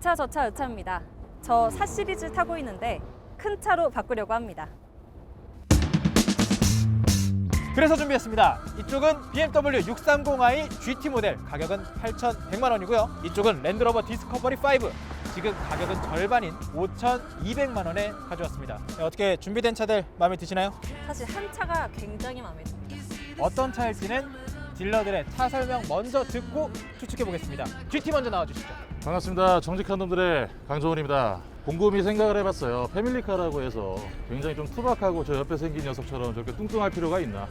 이차 저차 의차입니다. 저 4 시리즈 타고 있는데 큰 차로 바꾸려고 합니다. 그래서 준비했습니다. 이쪽은 BMW 630i GT 모델, 가격은 8,100만 원이고요. 이쪽은 랜드로버 디스커버리 5, 지금 가격은 절반인 5,200만 원에 가져왔습니다. 네, 어떻게 준비된 차들 마음에 드시나요? 사실 한 차가 굉장히 마음에 듭니다. 어떤 차일지는 딜러들의 차 설명 먼저 듣고 추측해 보겠습니다. GT 먼저 나와주시죠. 반갑습니다. 정직한 놈들의 강정훈입니다. 곰곰이 생각을 해봤어요. 패밀리카라고 해서 굉장히 좀 투박하고 저 옆에 생긴 녀석처럼 저렇게 뚱뚱할 필요가 있나.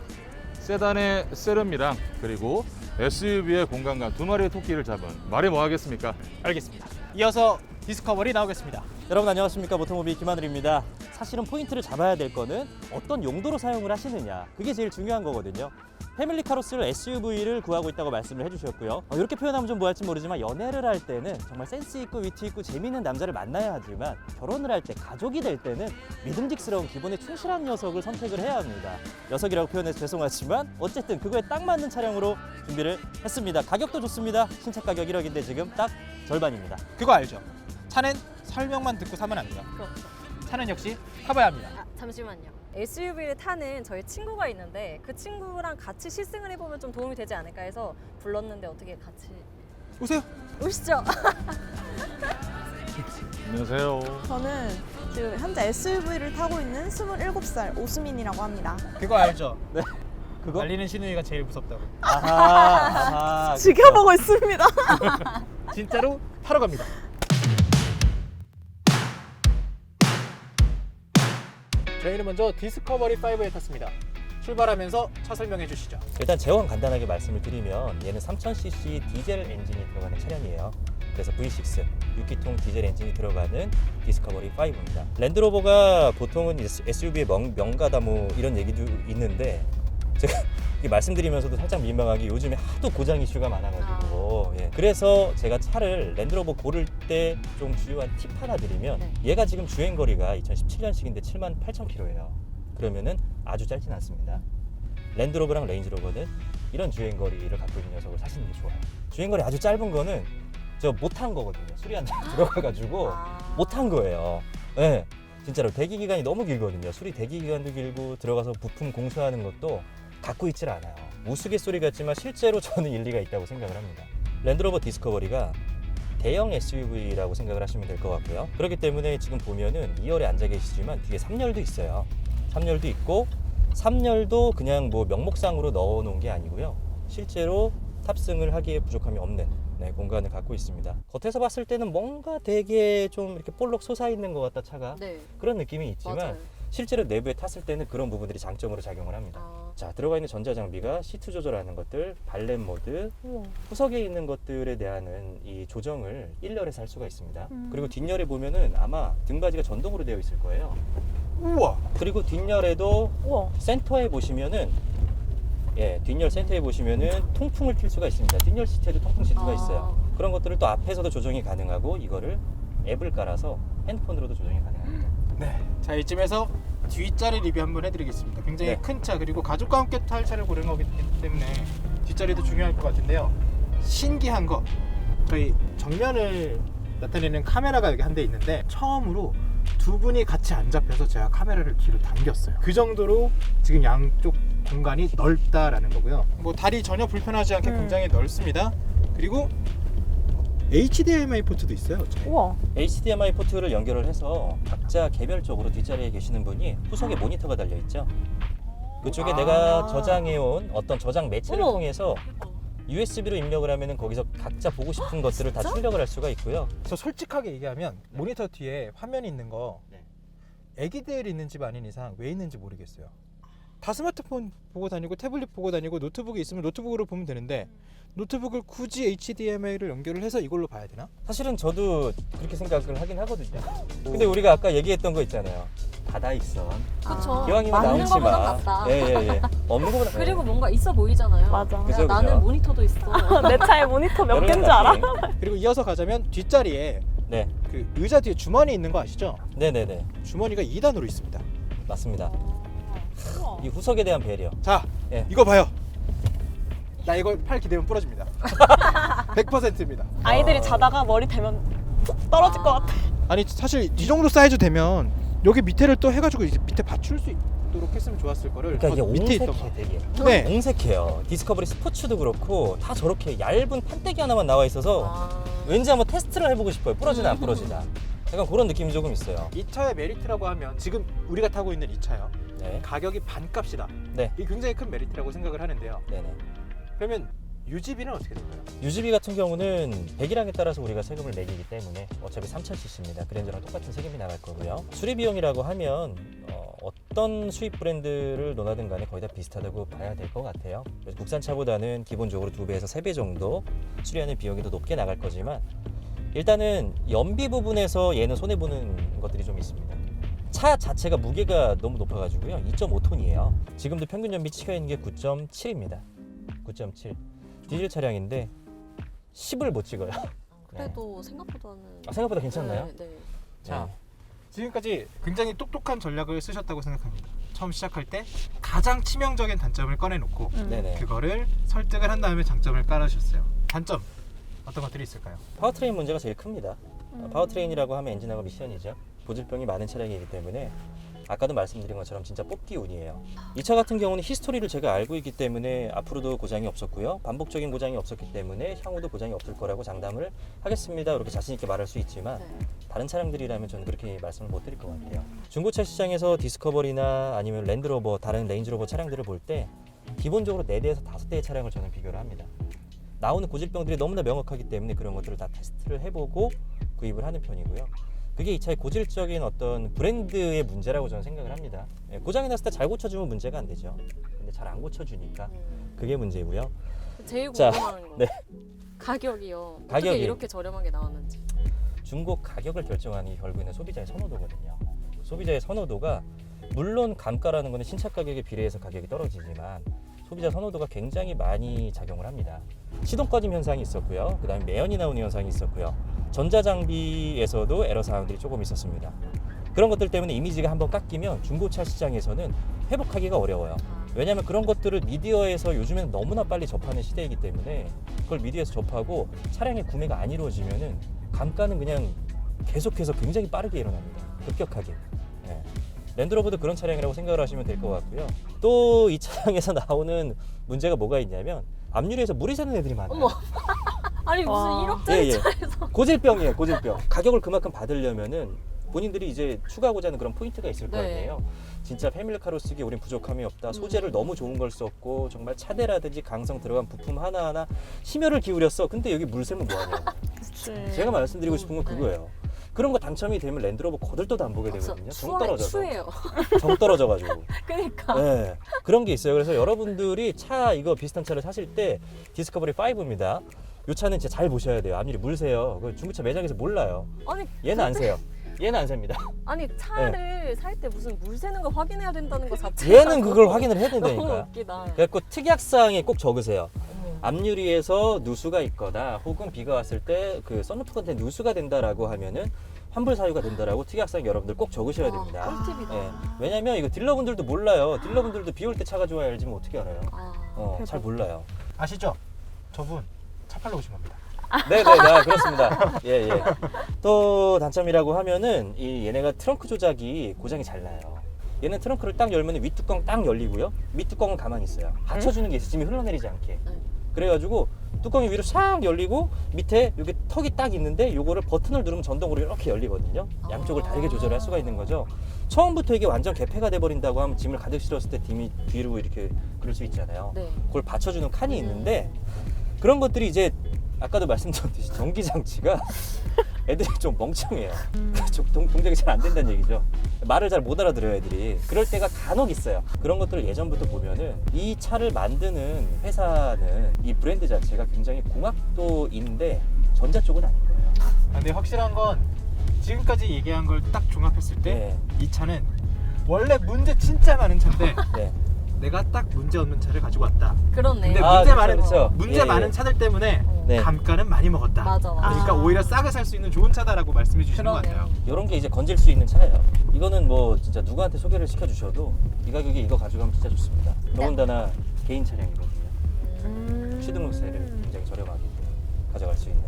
세단의 세련미랑 그리고 SUV의 공간감, 두 마리의 토끼를 잡은 말이 뭐 하겠습니까? 알겠습니다. 이어서 디스커버리 나오겠습니다. 여러분 안녕하십니까, 모토모비 김하늘입니다. 사실은 포인트를 잡아야 될 거는 어떤 용도로 사용을 하시느냐, 그게 제일 중요한 거거든요. 패밀리카로 쓸 SUV를 구하고 있다고 말씀을 해주셨고요. 이렇게 표현하면 좀 뭐할지 모르지만 연애를 할 때는 정말 센스 있고 위트 있고 재미있는 남자를 만나야 하지만 결혼을 할 때, 가족이 될 때는 믿음직스러운 기본에 충실한 녀석을 선택을 해야 합니다. 녀석이라고 표현해서 죄송하지만 어쨌든 그거에 딱 맞는 차량으로 준비를 했습니다. 가격도 좋습니다. 신차 가격 1억인데 지금 딱 절반입니다. 그거 알죠? 차는 설명만 듣고 사면 안 돼요. 그렇죠. 차는 역시 타봐야 합니다. 잠시만요. SUV를 타는 저희 친구가 있는데 그 친구랑 같이 시승을 해보면 좀 도움이 되지 않을까 해서 불렀는데 어떻게 같이 오세요. 오시죠. 안녕하세요. 저는 지금 현재 SUV를 타고 있는 27살 오수민이라고 합니다. 그거 알죠? 네. 그거? 달리는 신우이가 제일 무섭다고. 아하. 지켜보고 있습니다. 진짜로 타러 갑니다. 저희는 먼저 디스커버리 5에 탔습니다. 출발하면서 차 설명해 주시죠. 일단 제원 간단하게 말씀을 드리면 얘는 3000cc 디젤 엔진이 들어가는 차량이에요. 그래서 V6 6기통 디젤 엔진이 들어가는 디스커버리 5입니다. 랜드로버가 보통은 SUV의 명가다 뭐 이런 얘기도 있는데 제가 말씀드리면서도 살짝 민망하게 요즘에 하도 고장 이슈가 많아가지고 예. 그래서 제가 차를 랜드로버 고를 때 좀 주요한 팁 하나 드리면 네. 얘가 지금 주행거리가 2017년식인데 78,000km예요. 그러면은 아주 짧진 않습니다. 랜드로버랑 레인지로버는 이런 주행거리를 갖고 있는 녀석을 사시는 게 좋아요. 주행거리 아주 짧은 거는 저 못한 거거든요. 수리 안 들어가가지고 못한 거예요. 네, 진짜로 대기기간이 너무 길거든요. 수리 대기기간도 길고 들어가서 부품 공수하는 것도 갖고 있질 않아요. 우스갯소리 같지만 실제로 저는 일리가 있다고 생각을 합니다. 랜드로버 디스커버리가 대형 SUV라고 생각을 하시면 될 것 같고요. 그렇기 때문에 지금 보면은 2열에 앉아 계시지만 뒤에 3열도 있어요. 3열도 있고 3열도 그냥 뭐 명목상으로 넣어 놓은 게 아니고요. 실제로 탑승을 하기에 부족함이 없는 공간을 갖고 있습니다. 겉에서 봤을 때는 뭔가 되게 좀 이렇게 볼록 솟아있는 것 같다, 차가. 네. 그런 느낌이 있지만 맞아요. 실제로 내부에 탔을 때는 그런 부분들이 장점으로 작용을 합니다. 자, 들어가 있는 전자장비가 시트 조절하는 것들, 발렛 모드, 후석에 있는 것들에 대한 이 조정을 1열에서 할 수가 있습니다. 그리고 뒷열에 보면은 아마 등받이가 전동으로 되어 있을 거예요. 우와. 그리고 뒷열에도 우와. 센터에 보시면은 뒷열 센터에 보시면은 통풍을 튈 수가 있습니다. 뒷열 시트에도 통풍 시트가 있어요. 그런 것들을 또 앞에서도 조정이 가능하고 이거를 앱을 깔아서 핸드폰으로도 조정이 가능합니다. 네. 자, 이쯤에서 뒷자리 리뷰 한번 해드리겠습니다. 굉장히 네. 큰 차, 그리고 가족과 함께 탈 차를 고른 거기 때문에 뒷자리도 중요할 것 같은데요. 신기한 거, 저희 정면을 나타내는 카메라가 여기 한 대 있는데 처음으로 두 분이 같이 안 잡혀서 제가 카메라를 뒤로 당겼어요. 그 정도로 지금 양쪽 공간이 넓다라는 거고요. 뭐 다리 전혀 불편하지 않게 굉장히 넓습니다. 그리고 HDMI 포트도 있어요. 우와. HDMI 포트를 연결을 해서 각자 개별적으로 뒷자리에 계시는 분이 후석에 모니터가 달려 있죠. 그쪽에 내가 저장해온 어떤 저장 매체를 어머. 통해서 USB로 입력을 하면은 거기서 각자 보고 싶은 것들을 다 출력을 할 수가 있고요. 저 솔직하게 얘기하면 모니터 뒤에 화면이 있는 거 네. 애기들 있는 집 아닌 이상 왜 있는지 모르겠어요. 다 스마트폰 보고 다니고 태블릿 보고 다니고 노트북이 있으면 노트북으로 보면 되는데 노트북을 굳이 HDMI를 연결을 해서 이걸로 봐야 되나? 사실은 저도 그렇게 생각을 하긴 하거든요. 근데 우리가 아까 얘기했던 거 있잖아요. 다다익선. 그쵸. 기왕이면 많은 나오지 거보다 마. 낫다. 예. 없는 거보다. 그리고 뭔가 있어 보이잖아요. 맞아. 그죠, 나는 그죠. 모니터도 있어. 내 차에 모니터 몇 여러 개인 줄 가지. 알아? 그리고 이어서 가자면 뒷자리에 네. 그 의자 뒤에 주머니 있는 거 아시죠? 네네네. 주머니가 2단으로 있습니다. 맞습니다. 우와. 이 후석에 대한 배려. 자, 예. 이거 봐요. 나 이거 팔 기대면 부러집니다. 100%입니다. 아이들이 자다가 머리 대면 툭 떨어질 것 같아. 아니 사실 이 정도 사이즈 되면 여기 밑에를 또 해가지고 이제 밑에 받출 수 있도록 했으면 좋았을 거를 그러니까 이게 더 밑에 있던 거. 옹색해 되게. 네. 옹색해요. 디스커버리 스포츠도 그렇고 다 저렇게 얇은 판때기 하나만 나와 있어서 아. 왠지 한번 테스트를 해보고 싶어요. 부러지나 안 부러지나. 약간 그런 느낌이 조금 있어요. 이 차의 메리트라고 하면 지금 우리가 타고 있는 이 차요. 네. 가격이 반값이다. 네. 이게 굉장히 큰 메리트라고 생각을 하는데요. 네네. 그러면 유지비는 어떻게 될까요? 유지비 같은 경우는 배기량에 따라서 우리가 세금을 매기기 때문에 어차피 3000cc입니다. 그랜저랑 똑같은 세금이 나갈 거고요. 수리 비용이라고 하면 어떤 수입 브랜드를 논하든 간에 거의 다 비슷하다고 봐야 될 것 같아요. 그래서 국산차보다는 기본적으로 2배에서 3배 정도 수리하는 비용이 더 높게 나갈 거지만 일단은 연비 부분에서 얘는 손해보는 것들이 좀 있습니다. 차 자체가 무게가 너무 높아가지고요. 2.5톤이에요. 지금도 평균 연비 찍혀 있는 게 9.7입니다. 9.7. 디젤 차량인데 10을 못 찍어요. 그래도 생각보다는. 생각보다 괜찮나요? 네, 네. 자, 지금까지 굉장히 똑똑한 전략을 쓰셨다고 생각합니다. 처음 시작할 때 가장 치명적인 단점을 꺼내놓고 네네. 그거를 설득을 한 다음에 장점을 깔아주셨어요. 단점 어떤 것들이 있을까요? 파워트레인 문제가 제일 큽니다. 파워트레인이라고 하면 엔진하고 미션이죠. 고질병이 많은 차량이기 때문에 아까도 말씀드린 것처럼 진짜 뽑기 운이에요. 이 차 같은 경우는 히스토리를 제가 알고 있기 때문에 앞으로도 고장이 없었고요. 반복적인 고장이 없었기 때문에 향후도 고장이 없을 거라고 장담을 하겠습니다. 이렇게 자신 있게 말할 수 있지만 네. 다른 차량들이라면 저는 그렇게 말씀을 못 드릴 것 같아요. 중고차 시장에서 디스커버리나 아니면 랜드로버, 다른 레인지로버 차량들을 볼 때 기본적으로 4대에서 5대의 차량을 저는 비교를 합니다. 나오는 고질병들이 너무나 명확하기 때문에 그런 것들을 다 테스트를 해보고 구입을 하는 편이고요. 그게 이 차의 고질적인 어떤 브랜드의 문제라고 저는 생각을 합니다. 고장이 났을 때 잘 고쳐주면 문제가 안 되죠. 근데 잘 안 고쳐주니까 그게 문제고요. 제일 자, 궁금한 거. 네. 가격이요. 어떻게 가격이. 이렇게 저렴하게 나왔는지. 중고 가격을 결정하는 게 결국에는 소비자의 선호도거든요. 소비자의 선호도가 물론 감가라는 것은 신차 가격에 비례해서 가격이 떨어지지만 소비자 선호도가 굉장히 많이 작용을 합니다. 시동 꺼짐 현상이 있었고요. 그 다음에 매연이 나오는 현상이 있었고요. 전자장비에서도 에러 사항들이 조금 있었습니다. 그런 것들 때문에 이미지가 한번 깎이면 중고차 시장에서는 회복하기가 어려워요. 왜냐하면 그런 것들을 미디어에서 요즘에는 너무나 빨리 접하는 시대이기 때문에 그걸 미디어에서 접하고 차량의 구매가 안 이루어지면은 감가는 그냥 계속해서 굉장히 빠르게 일어납니다. 급격하게. 네. 랜드로버도 그런 차량이라고 생각을 하시면 될 것 같고요. 또 이 차량에서 나오는 문제가 뭐가 있냐면 앞유리에서 물이 새는 애들이 많아요. 어머. 아니 무슨 와. 1억짜리 예. 차에서. 고질병이에요, 고질병. 가격을 그만큼 받으려면은 본인들이 이제 추가하고자 하는 그런 포인트가 있을 거 네. 아니에요. 진짜 패밀리카로 쓰기에 우린 부족함이 없다. 소재를 너무 좋은 걸 썼고 정말 차대라든지 강성 들어간 부품 하나하나 심혈을 기울였어. 근데 여기 물 새면 뭐하냐고. 그치. 제가 말씀드리고 싶은 건 네. 그거예요. 그런 거 당첨이 되면 랜드로버 거들떠도 안 보게 되거든요. 정 떨어져서. 추해요. 정 떨어져가지고. 그러니까. 네, 그런 게 있어요. 그래서 여러분들이 차 이거 비슷한 차를 사실 때 디스커버리 5입니다. 이 차는 진짜 잘 보셔야 돼요. 앞유리 물 새요. 그 중고차 매장에서 몰라요. 아니 얘는 안 새요. 얘는 안 셉니다. 아니 차를 살 때 무슨 물 새는 거 확인해야 된다는 거 자체가 얘는 그걸 확인을 해야 너무 된다니까. 웃기다. 그래갖고 특약사항에 꼭 적으세요. 어머. 앞유리에서 누수가 있거나 혹은 비가 왔을 때 그 썬루프 같은 데 누수가 된다라고 하면은 환불 사유가 된다라고 특약사항 여러분들 꼭 적으셔야 됩니다. 꿀팁이다. 예. 왜냐면 이거 딜러분들도 몰라요. 딜러분들도 비 올 때 차가 좋아야 알지 뭐 어떻게 알아요? 잘 몰라요. 아시죠? 저분 차 팔러 오신 겁니다. 네네, 그렇습니다. 예, 예. 또 단점이라고 하면은 이 얘네가 트렁크 조작이 고장이 잘 나요. 얘는 트렁크를 딱 열면 윗뚜껑 딱 열리고요. 밑뚜껑은 가만히 있어요. 받쳐주는 게 있어, 짐이 흘러내리지 않게. 그래가지고 뚜껑이 위로 싹 열리고 밑에 여기 턱이 딱 있는데 요거를 버튼을 누르면 전동으로 이렇게 열리거든요. 양쪽을 다르게 조절할 수가 있는 거죠. 처음부터 이게 완전 개폐가 돼버린다고 하면 짐을 가득 실었을 때 짐이 뒤로 이렇게 그럴 수 있잖아요. 네. 그걸 받쳐주는 칸이 있는데 그런 것들이 이제 아까도 말씀드렸듯이 전기 장치가 애들이 좀 멍청해요. 동작이 잘 안 된다는 얘기죠. 말을 잘 못 알아들어요, 애들이. 그럴 때가 간혹 있어요. 그런 것들을 예전부터 보면은 이 차를 만드는 회사는 이 브랜드 자체가 굉장히 공학도인데 전자 쪽은 아닌 거예요. 근데 확실한 건 지금까지 얘기한 걸 딱 종합했을 때 이 차는 원래 문제 진짜 많은 차인데 네. 내가 딱 문제 없는 차를 가지고 왔다. 그렇네. 근데 아, 문제 그렇죠, 많은 그렇죠. 문제 예, 많은 예. 차들 때문에 네. 감가는 많이 먹었다. 맞아. 그러니까 오히려 싸게 살 수 있는 좋은 차다라고 말씀해 주시는 것 같아요. 이런 게 이제 건질 수 있는 차예요. 이거는 뭐 진짜 누구한테 소개를 시켜주셔도 이 가격에 이거 가져가면 진짜 좋습니다. 더군다나 개인 차량이거든요. 취등록세를 굉장히 저렴하게 가져갈 수 있는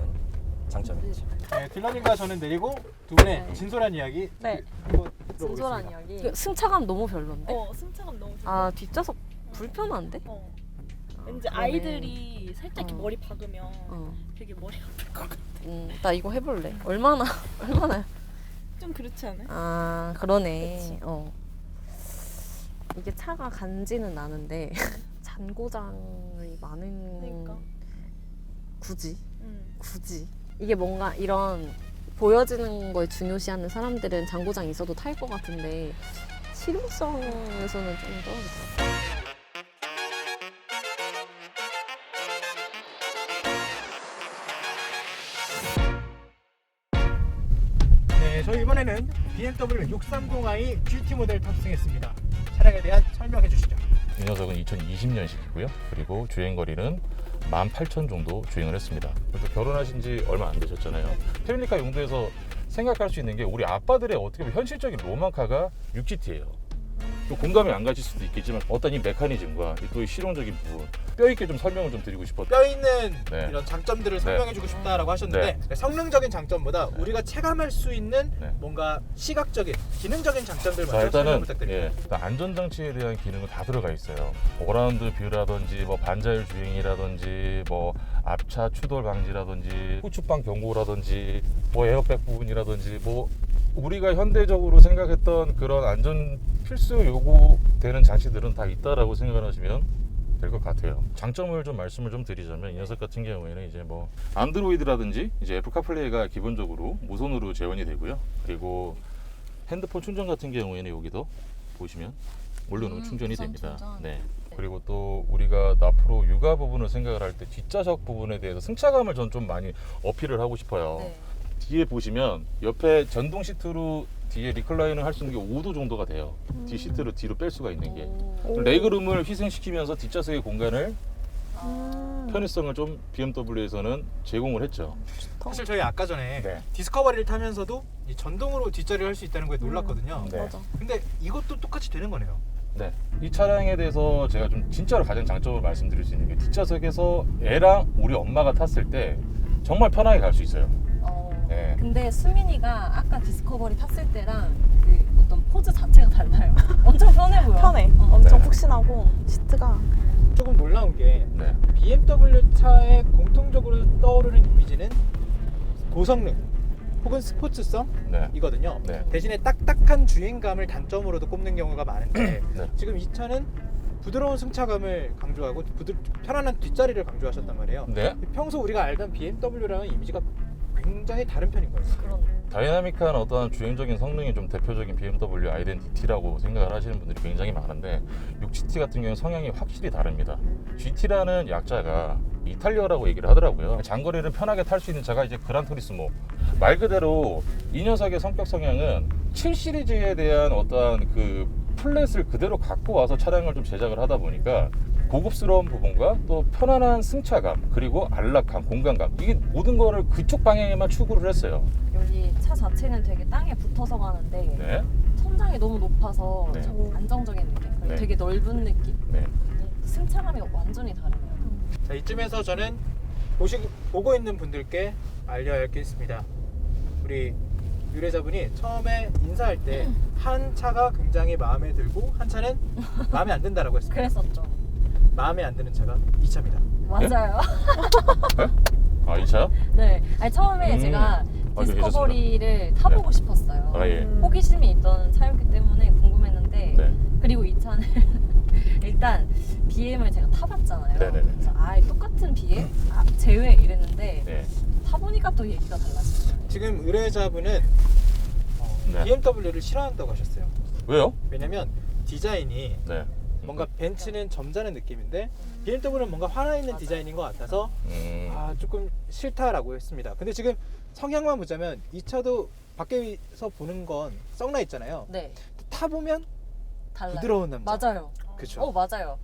장점이죠. 네, 딜러님과 저는 내리고 두 분의 네. 진솔한 이야기 네. 한번 진솔한 들어보겠습니다. 이야기. 승차감 너무 별론데? 승차감 너무 좋아. 아 뒷좌석 불편한데? 왠지 그러네. 아이들이 살짝 이렇게 어. 머리 박으면 어. 되게 머리 아플 것 같아. 나 이거 해볼래. 얼마나? 좀 그렇지 않아요? 아 그러네. 이게 차가 간지는 나는데 잔고장이 많은. 그러니까. 굳이 이게 뭔가 이런 보여지는 걸 중요시하는 사람들은 잔고장 있어도 탈 것 같은데 실용성에서는 좀 떨어질 것 같아요. 네, 저희 이번에는 BMW 630i GT 모델 탑승했습니다. 차량에 대한 설명해 주시죠. 이 녀석은 2020년식이고요. 그리고 주행거리는 18,000 정도 주행을 했습니다. 그래서 결혼하신 지 얼마 안 되셨잖아요. 패밀리카 용도에서 생각할 수 있는 게 우리 아빠들의 어떻게 보면 현실적인 로망카가 6GT예요. 또 공감이 안 가실 수도 있겠지만 어떤 이 메커니즘과 또 이 실용적인 부분 뼈 있게 좀 설명을 좀 드리고 싶었어요. 뼈 있는 네. 이런 장점들을 설명해 주고 싶다라고 하셨는데 성능적인 장점보다 네. 우리가 체감할 수 있는 네. 뭔가 시각적인, 기능적인 장점들 자, 먼저 설명 일단은 부탁드립니다. 일단 안전장치에 대한 기능은 다 들어가 있어요. 어라운드 뷰라든지 뭐 반자율 주행이라든지 뭐 앞차 추돌 방지라든지 후측방 경고라든지 뭐 에어백 부분이라든지 뭐 우리가 현대적으로 생각했던 그런 안전 필수 요구되는 장치들은 다 있다라고 생각을 하시면 될 것 같아요. 장점을 좀 말씀을 좀 드리자면 이 녀석 같은 경우에는 이제 뭐 안드로이드라든지 이제 애플 카플레이가 기본적으로 무선으로 재원이 되고요. 그리고 핸드폰 충전 같은 경우에는 여기도 보시면 올려놓으면 충전이 무선 됩니다. 충전. 네. 그리고 또 우리가 앞으로 육아 부분을 생각을 할 때 뒷좌석 부분에 대해서 승차감을 전 좀 많이 어필을 하고 싶어요. 네. 뒤에 보시면 옆에 전동 시트로 뒤에 리클라인을 할 수 있는 게 5도 정도가 돼요. 뒤 시트를 뒤로 뺄 수가 있는 게. 레그룸을 희생시키면서 뒷좌석의 공간을 편의성을 좀 BMW에서는 제공을 했죠. 사실 저희 아까 전에 네. 디스커버리를 타면서도 이 전동으로 뒷자리를 할 수 있다는 거에 놀랐거든요. 네. 맞아. 근데 이것도 똑같이 되는 거네요. 네. 이 차량에 대해서 제가 좀 진짜로 가장 장점을 말씀드릴 수 있는 게 뒷좌석에서 애랑 우리 엄마가 탔을 때 정말 편하게 갈 수 있어요. 네. 근데 수민이가 아까 디스커버리 탔을 때랑 그 어떤 포즈 자체가 달라요. 엄청 편해 보여. 편해. 엄청 네. 푹신하고 시트가 조금 놀라운 게 네. BMW 차의 공통적으로 떠오르는 이미지는 고성능 혹은 스포츠성이거든요. 네. 네. 대신에 딱딱한 주행감을 단점으로도 꼽는 경우가 많은데 네. 지금 이 차는 부드러운 승차감을 강조하고 편안한 뒷자리를 강조하셨단 말이에요. 네. 평소 우리가 알던 BMW라는 이미지가 굉장히 다른 편인 거예요. 그런. 다이나믹한 어떤 주행적인 성능이 좀 대표적인 BMW 아이덴티티라고 생각을 하시는 분들이 굉장히 많은데 6GT 같은 경우는 성향이 확실히 다릅니다. GT라는 약자가 이탈리아라고 얘기를 하더라고요. 장거리를 편하게 탈 수 있는 차가 이제 그란투리스모. 말 그대로 이 녀석의 성격 성향은 7 시리즈에 대한 어떤 그 플랫을 그대로 갖고 와서 차량을 좀 제작을 하다 보니까 고급스러운 부분과 또 편안한 승차감 그리고 안락함, 공간감 이게 모든 거를 그쪽 방향에만 추구를 했어요. 여기 차 자체는 되게 땅에 붙어서 가는데 네. 천장이 너무 높아서 네. 좀 안정적인 느낌. 그리고 네. 되게 넓은 느낌. 네. 승차감이 완전히 다르네요. 자, 이쯤에서 저는 보고 있는 분들께 알려야 할 게 있습니다. 우리 유래자분이 처음에 인사할 때 한 차가 굉장히 마음에 들고 한 차는 마음에 안 든다라고 했습니다. 그랬었죠. 마음에 안 드는 차가 이 차입니다. 맞아요. 아, 이 차요? 네. 아니, 처음에 제가 네, 디스커버리를 타보고 싶었어요. 아, 예. 호기심이 있던 차였기 때문에 궁금했는데 네. 그리고 이 차는 일단 BM을 제가 타봤잖아요. 네네네. 그래서 똑같은 BM? 제외 이랬는데 네. 타보니까 또 얘기가 달라지더라고요. 지금 의뢰자분은 네. BMW를 싫어한다고 하셨어요. 왜요? 왜냐면 디자인이 네. 뭔가 벤츠는 점잖은 느낌인데 BMW는 뭔가 화나 있는 맞아요. 디자인인 것 같아서 조금 싫다라고 했습니다. 근데 지금 성향만 보자면 이 차도 밖에서 보는 건 썩나 있잖아요. 네. 타보면 달라요. 부드러운 남자. 맞아요. 그쵸. 맞아요.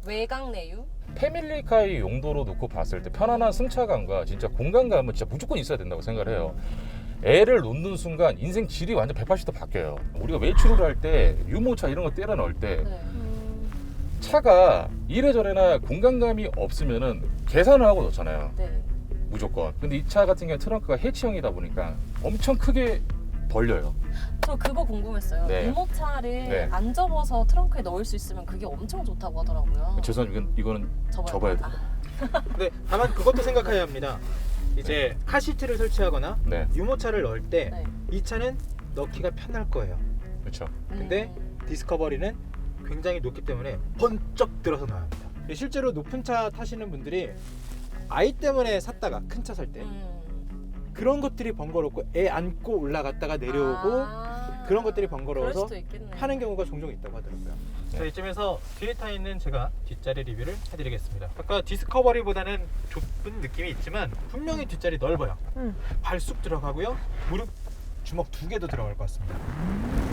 외곽 내유? 패밀리카의 용도로 놓고 봤을 때 편안한 승차감과 진짜 공간감은 진짜 무조건 있어야 된다고 생각을 해요. 애를 놓는 순간 인생 질이 완전 180도 바뀌어요. 우리가 외출을 할 때 유모차 이런 거 때려 넣을 때 네. 차가 이래저래나 공간감이 없으면은 계산을 하고 넣잖아요. 네. 무조건. 근데 이 차 같은 경우는 트렁크가 해치형이다 보니까 엄청 크게 벌려요. 저 그거 궁금했어요. 네. 유모차를 네. 안 접어서 트렁크에 넣을 수 있으면 그게 엄청 좋다고 하더라고요. 죄송합니다. 이거는 접어야 돼요. 근데 다만 그것도 생각해야 합니다. 이제 카시트를 설치하거나 네, 유모차를 넣을 때 이 네. 차는 넣기가 편할 거예요. 그렇죠. 근데 디스커버리는 굉장히 높기 때문에 번쩍 들어서 나야 합니다. 실제로 높은 차 타시는 분들이 아이 때문에 샀다가 큰 차 살 때 그런 것들이 번거롭고 애 안고 올라갔다가 내려오고 그런 것들이 그럴 번거로워서 수도 있겠네. 하는 경우가 종종 있다고 하더라고요. 자, 이쯤에서 뒤에 타 있는 제가 뒷자리 리뷰를 해드리겠습니다. 아까 디스커버리보다는 좁은 느낌이 있지만 분명히 뒷자리 넓어요. 발 쑥 들어가고요. 무릎 주먹 2개도 들어갈 것 같습니다.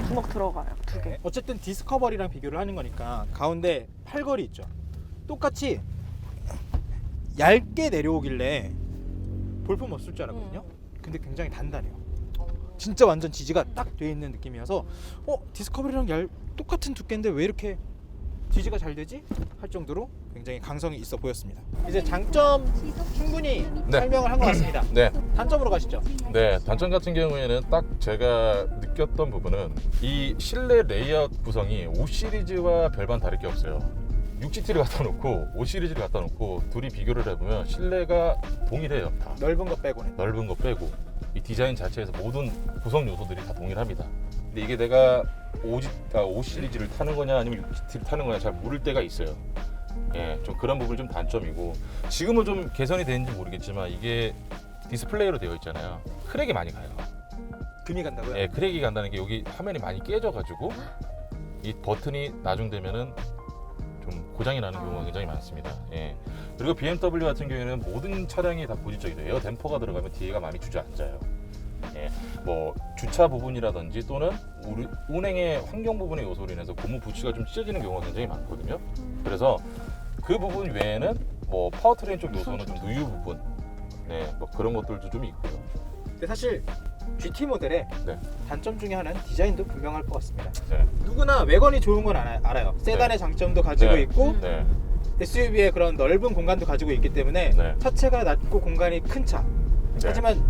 주먹 들어가요. 2개. 어쨌든 디스커버리랑 비교를 하는 거니까 가운데 팔걸이 있죠. 똑같이 얇게 내려오길래 볼품 없을 줄 알았거든요. 근데 굉장히 단단해요. 진짜 완전 지지가 딱 돼 있는 느낌이어서 디스커버리랑 똑같은 두께인데 왜 이렇게 지지가 잘 되지? 할 정도로 굉장히 강성이 있어 보였습니다. 이제 장점 충분히 네. 설명을 한 것 같습니다. 네, 단점으로 가시죠. 네, 단점 같은 경우에는 딱 제가 느꼈던 부분은 이 실내 레이아웃 구성이 5 시리즈와 별반 다를 게 없어요. 6GT를 갖다 놓고 5 시리즈를 갖다 놓고 둘이 비교를 해보면 실내가 동일해요. 다 넓은 거 빼고는. 넓은 거 빼고 이 디자인 자체에서 모든 구성 요소들이 다 동일합니다. 근데 이게 내가 5 시리즈를 타는 거냐 아니면 6GT를 타는 거냐 잘 모를 때가 있어요. 예, 좀 그런 부분이 좀 단점이고 지금은 좀 개선이 되는지 모르겠지만 이게 디스플레이로 되어 있잖아요. 크랙이 많이 가요. 금이 간다고요? 예, 크랙이 간다는 게 여기 화면이 많이 깨져가지고 이 버튼이 나중되면은 좀 고장이 나는 경우가 굉장히 많습니다. 예. 그리고 BMW 같은 경우에는 모든 차량이 다 고질적이죠. 에어 댐퍼가 들어가면 뒤에가 많이 주저앉아요. 예. 뭐 주차 부분이라든지 또는 운행의 환경 부분의 요소로 인해서 고무 부치가 좀 찢어지는 경우가 굉장히 많거든요. 그래서 그 부분 외에는 뭐 파워트레인 쪽 요소는 좀 누유 부분, 네, 뭐 그런 것들도 좀 있고요. 근데 사실 GT 모델의 네. 단점 중에 하나는 디자인도 분명할 것 같습니다. 네. 누구나 외관이 좋은 건 알아요. 세단의 장점도 가지고 네. 있고 네. SUV의 그런 넓은 공간도 가지고 있기 때문에 네. 차체가 낮고 공간이 큰 차. 네. 하지만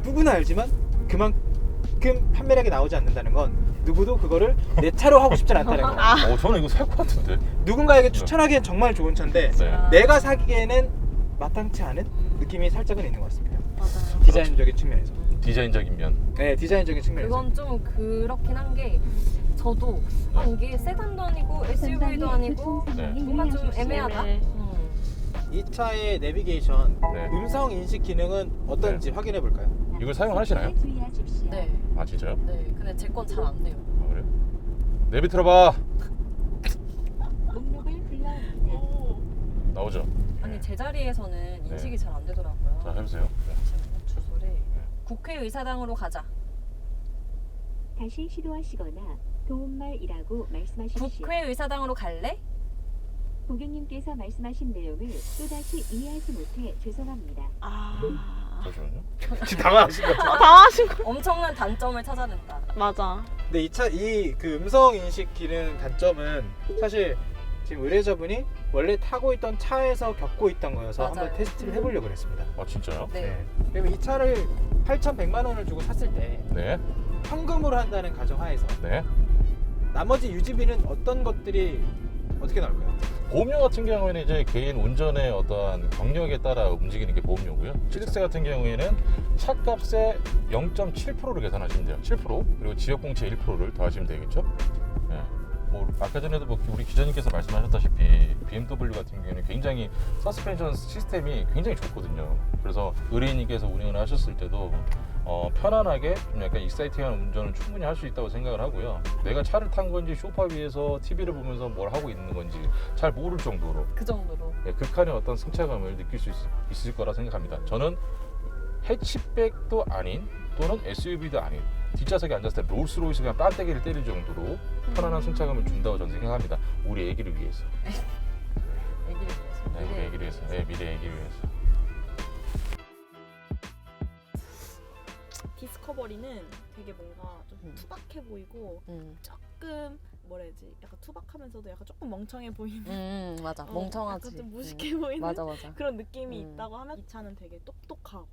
누구나 알지만 그만큼 판매량이 나오지 않는다는 건 누구도 그거를 내 차로 하고 싶진 않다는 거. 저는 이거 살 것 같은데. 누군가에게 추천하기엔 정말 좋은 차인데 네. 내가 사기에는 마땅치 않은 느낌이 살짝은 있는 것 같습니다. 맞아요. 디자인적인 측면에서. 디자인적인 면. 네, 디자인적인 측면에서. 그건 좀 그렇긴 한 게 저도 이게 세단도 아니고 SUV도 아니고 네. 뭔가 좀 애매하다. 이 차의 내비게이션 네. 음성 인식 기능은 어떤지 확인해 볼까요? 이걸 사용하시나요? 네. 아 진짜요? 네. 근데 제 건 잘 안 돼요. 아, 그래요? 내비 틀어봐. 나오죠? 아니 제자리에서는 인식이 잘 안 되더라고요. 자 해보세요. 네. 주소를 국회의사당으로 가자. 다시 시도하시거나 도움말이라고 말씀하십시오. 국회의사당으로 갈래? 고객님께서 말씀하신 내용을 또다시 이해하지 못해 죄송합니다. 잠시만요. 지금 당황하신 것 같아요. 당하신 거. 엄청난 단점을 찾아낸다. 맞아. 근데 이 그 음성 인식 기능 단점은 사실 지금 의뢰자분이 원래 타고 있던 차에서 겪고 있던 거여서 맞아요. 한번 테스트를 해보려고 했습니다. 아 진짜요? 네. 그리고 이 차를 8,100만 원을 주고 샀을 때 네. 현금으로 한다는 가정하에서 네. 나머지 유지비는 어떤 것들이 어떻게 나올까요? 보험료 같은 경우에는 이제 개인 운전의 어떠한 경력에 따라 움직이는 게 보험료고요. 취득세 같은 경우에는 차값의 0.7%를 계산하시면 돼요. 7% 그리고 지역공채 1%를 더하시면 되겠죠. 네. 뭐 아까 전에도 뭐 우리 기자님께서 말씀하셨다시피 BMW 같은 경우에는 굉장히 서스펜션 시스템이 굉장히 좋거든요. 그래서 의뢰인님께서 운행을 하셨을 때도 편안하게 좀 약간 익사이팅한 운전을 충분히 할 수 있다고 생각을 하고요. 내가 차를 탄 건지 소파 위에서 TV를 보면서 뭘 하고 있는 건지 잘 모를 정도로 그 정도로. 극한의 어떤 승차감을 느낄 수 있을 거라 생각합니다. 저는 해치백도 아닌 또는 SUV도 아닌 뒷좌석에 앉았을 때 롤스로이스 그냥 빤때기를 때릴 정도로 편안한 승차감을 준다고 저는 생각합니다. 우리 애기를 위해서. 애기를 위해서. 네, 우리 애기를 위해서. 네, 미래 애기를 위해서. 디스커버리는 되게 뭔가 좀 투박해 보이고 조금 뭐라 해야지 약간 투박하면서도 약간 조금 멍청해 보이는 맞아. 어, 멍청하지. 약간 좀 무식해 보이는 맞아, 맞아. 그런 느낌이 있다고 음. 하면 이 차는 되게 똑똑하고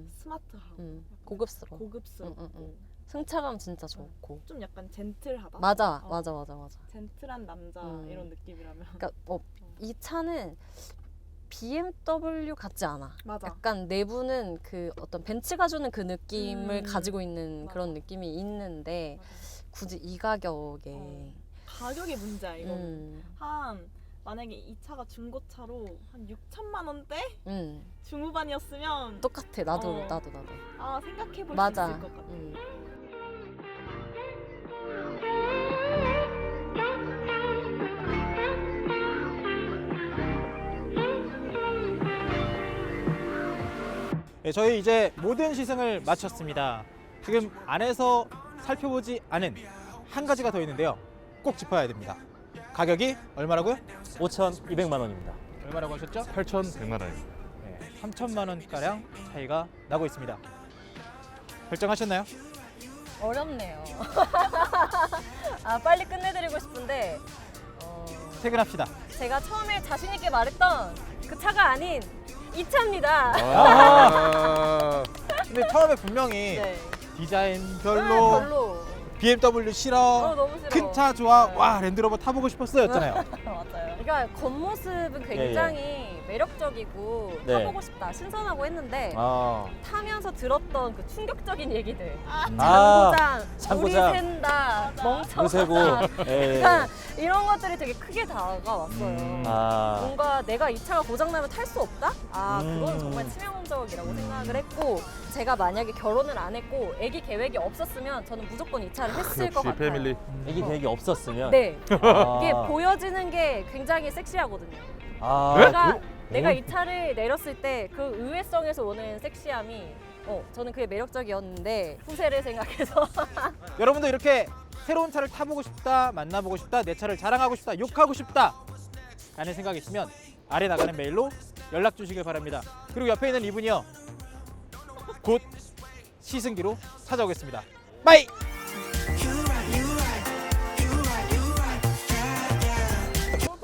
스마트하고 약간 고급스러워. 고급스럽고 승차감 진짜 좋고. 좀 약간 젠틀하다. 맞아, 어, 맞아, 맞아, 맞아. 젠틀한 남자 이런 느낌이라면. 그러니까 이 차는 BMW 같지 않아. 맞아. 약간 내부는 그 어떤 벤츠가 주는 그 느낌을 가지고 있는 맞아. 그런 느낌이 있는데 맞아. 굳이 이 가격에 가격이 문제야 이거는. 음, 한 만약에 이 차가 중고차로 한 6천만 원대 중후반이었으면 똑같아. 나도 어. 나도 아 생각해 볼 수 맞아. 있을 것 같아. 네, 저희 이제 모든 시승을 마쳤습니다. 지금 안에서 살펴보지 않은 한 가지가 더 있는데요. 꼭 짚어야 됩니다. 가격이 얼마라고요? 5,200만 원입니다. 얼마라고 하셨죠? 8,100만 원입니다. 네, 3천만 원가량 차이가 나고 있습니다. 결정하셨나요? 어렵네요. 아 빨리 끝내드리고 싶은데 퇴근합시다. 제가 처음에 자신 있게 말했던 그 차가 아닌 이 차입니다. 아~ 근데 처음에 분명히 네. 디자인 아, 별로, 별로. BMW 싫어, 너무 싫어. 큰 차 좋아, 네. 와 랜드로버 타보고 싶었어였잖아요. 맞아요. 그러니까 겉모습은 굉장히 매력적이고 네. 타보고 싶다, 신선하고 했는데 아, 타면서 들었던 그 충격적인 얘기들. 아, 장고장, 물이 장고장. 샌다, 무쇠고. 멍청하다. 예. 그러니까 이런 것들이 되게 크게 다가왔어요. 아, 뭔가 내가 이 차가 고장나면 탈 수 없다? 아, 그건 음. 정말 치명적이라고 생각을 했고 제가 만약에 결혼을 안 했고 아기 계획이 없었으면 저는 무조건 이 차를 했을 것 역시 같아요. 패밀리. 애기 계획이 없었으면. 네. 아. 이게 보여지는 게 굉장히 섹시하거든요. 아, 내가 이 차를 내렸을 때 그 의외성에서 오는 섹시함이 저는 그게 매력적이었는데 후세를 생각해서 여러분도 이렇게 새로운 차를 타보고 싶다, 만나보고 싶다, 내 차를 자랑하고 싶다, 욕하고 싶다 라는 생각이 있으면 아래 나가는 메일로 연락 주시길 바랍니다. 그리고 옆에 있는 이분이요, 곧 시승기로 찾아오겠습니다. 바이!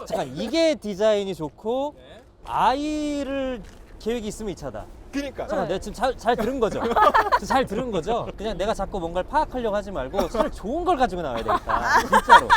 잠깐, 이게 디자인이 좋고 아이를 계획이 있으면 이 차다. 그니까 잠깐, 내가 지금 잘 들은 거죠? 지금 잘 들은 거죠? 그냥 내가 자꾸 뭔가를 파악하려고 하지 말고 차를 좋은 걸 가지고 나와야 되겠다. 진짜로.